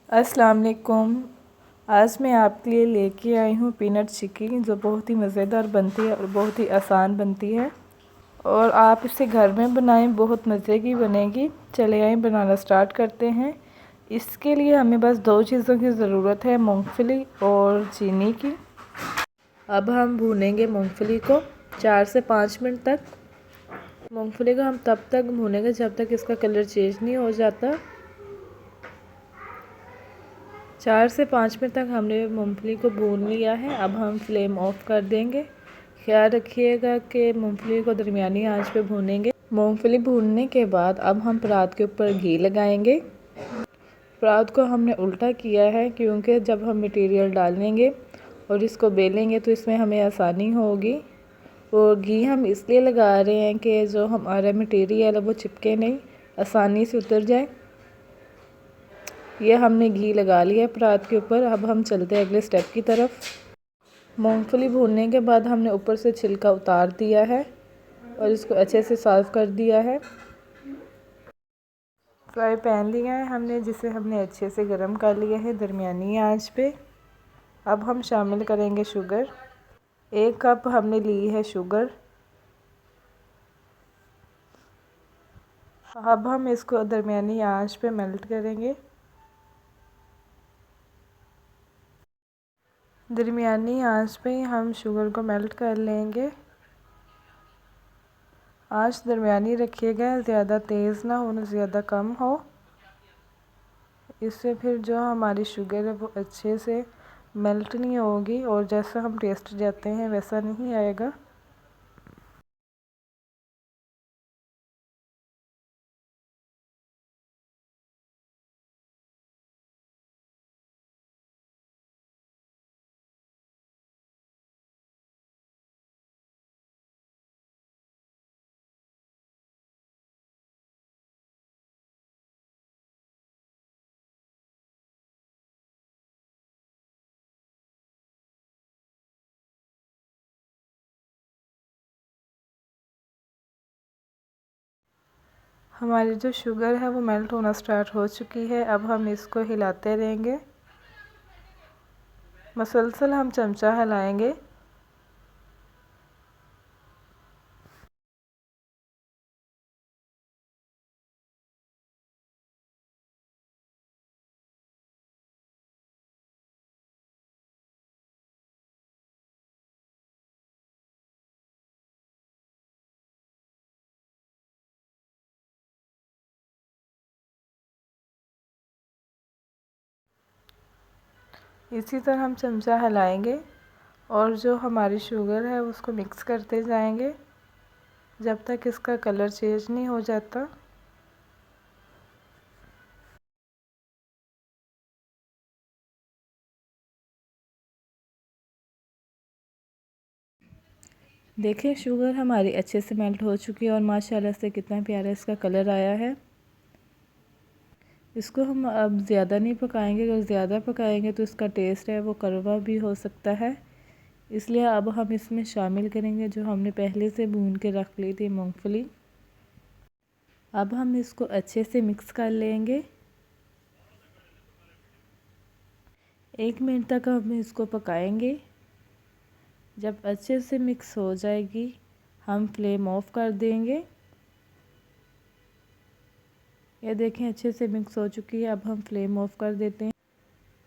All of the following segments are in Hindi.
अस्सलाम वालेकुम। आज मैं आपके लिए लेके आई हूँ पीनट चिक्की, जो बहुत ही मज़ेदार बनती है और बहुत ही आसान बनती है। और आप इसे घर में बनाएं, बहुत मज़े की बनेगी। चले आए बनाना स्टार्ट करते हैं। इसके लिए हमें बस दो चीज़ों की ज़रूरत है, मूंगफली और चीनी की। अब हम भूनेंगे मूंगफली को 4 से 5 मिनट तक। मूंगफली को हम तब तक भूनेंगे जब तक इसका कलर चेंज नहीं हो जाता। 4 से 5 मिनट तक हमने मूंगफली को भून लिया है। अब हम फ्लेम ऑफ कर देंगे। ख्याल रखिएगा कि मूंगफली को दरमियानी आंच पे भूनेंगे। मूंगफली भूनने के बाद अब हम परात के ऊपर घी लगाएंगे। परात को हमने उल्टा किया है क्योंकि जब हम मटेरियल डालेंगे और इसको बेलेंगे तो इसमें हमें आसानी होगी। और घी हम इसलिए लगा रहे हैं कि जो हमारा मटेरियल है वो चिपके नहीं, आसानी से उतर जाए। ये हमने घी लगा लिया परात के ऊपर। अब हम चलते हैं अगले स्टेप की तरफ। मूंगफली भूनने के बाद हमने ऊपर से छिलका उतार दिया है और इसको अच्छे से साफ़ कर दिया है। फ्राई पैन लिया है हमने, जिसे हमने अच्छे से गर्म कर लिया है दरमियानी आंच पे। अब हम शामिल करेंगे शुगर। 1 कप हमने ली है शुगर। अब हम इसको दरमियानी आंच पे मेल्ट करेंगे। दरमियानी आंच पे हम शुगर को मेल्ट कर लेंगे। आंच दरमियानी रखिएगा, ज़्यादा तेज़ ना हो ना ज़्यादा कम हो। इससे फिर जो हमारी शुगर है वो अच्छे से मेल्ट नहीं होगी और जैसा हम टेस्ट चाहते हैं वैसा नहीं आएगा। हमारी जो शुगर है वो मेल्ट होना स्टार्ट हो चुकी है। अब हम इसको हिलाते रहेंगे, मसलसल हम चमचा हिलाएंगे। इसी तरह हम चमचा हिलाएंगे और जो हमारी शुगर है उसको मिक्स करते जाएंगे जब तक इसका कलर चेंज नहीं हो जाता। देखिए शुगर हमारी अच्छे से मेल्ट हो चुकी है और माशाल्लाह से कितना प्यारा इसका कलर आया है। इसको हम अब ज़्यादा नहीं पकाएंगे, अगर ज़्यादा पकाएंगे तो इसका टेस्ट है वो कड़वा भी हो सकता है। इसलिए अब हम इसमें शामिल करेंगे जो हमने पहले से भून के रख ली थी मूंगफली। अब हम इसको अच्छे से मिक्स कर लेंगे। 1 मिनट तक हम इसको पकाएंगे। जब अच्छे से मिक्स हो जाएगी हम फ्लेम ऑफ कर देंगे। ये देखें अच्छे से मिक्स हो चुकी है। अब हम फ्लेम ऑफ कर देते हैं।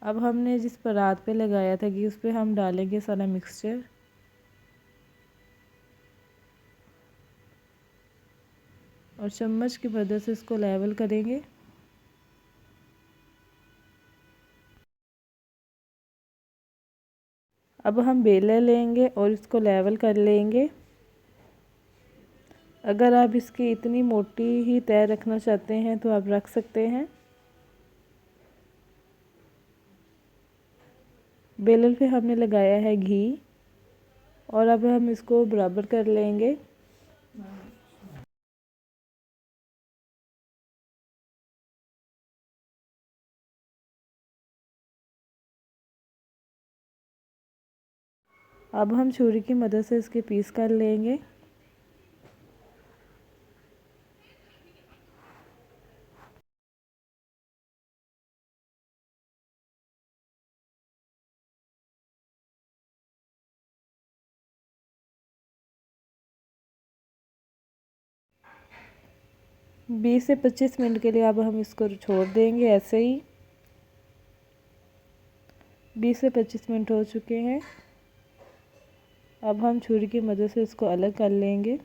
अब हमने जिस परात पे लगाया था कि उस पर हम डालेंगे सारा मिक्सचर। और चम्मच की मदद से इसको लेवल करेंगे। अब हम बेलर लेंगे और इसको लेवल कर लेंगे। अगर आप इसकी इतनी मोटी ही तय रखना चाहते हैं तो आप रख सकते हैं। बेलर पे हमने लगाया है घी और अब हम इसको बराबर कर लेंगे। अब हम छुरी की मदद से इसके पीस कर लेंगे। 20 से 25 मिनट के लिए अब हम इसको छोड़ देंगे ऐसे ही। 20 से 25 मिनट हो चुके हैं। अब हम छुरी की मदद से इसको अलग कर लेंगे।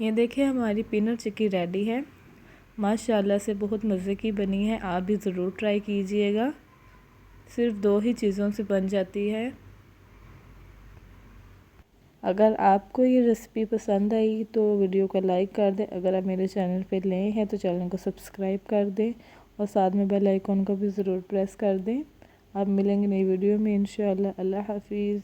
ये देखिए हमारी पीनट चिक्की रेडी है। माशाल्लाह से बहुत मज़े की बनी है। आप भी ज़रूर ट्राई कीजिएगा। सिर्फ 2 ही चीज़ों से बन जाती है। अगर आपको ये रेसिपी पसंद आई तो वीडियो को लाइक कर दें। अगर आप मेरे चैनल पे नए हैं तो चैनल को सब्सक्राइब कर दें और साथ में बेल आइकन को भी ज़रूर प्रेस कर दें। आप मिलेंगे नई वीडियो में इंशाअल्लाह। अल्लाह हाफिज़।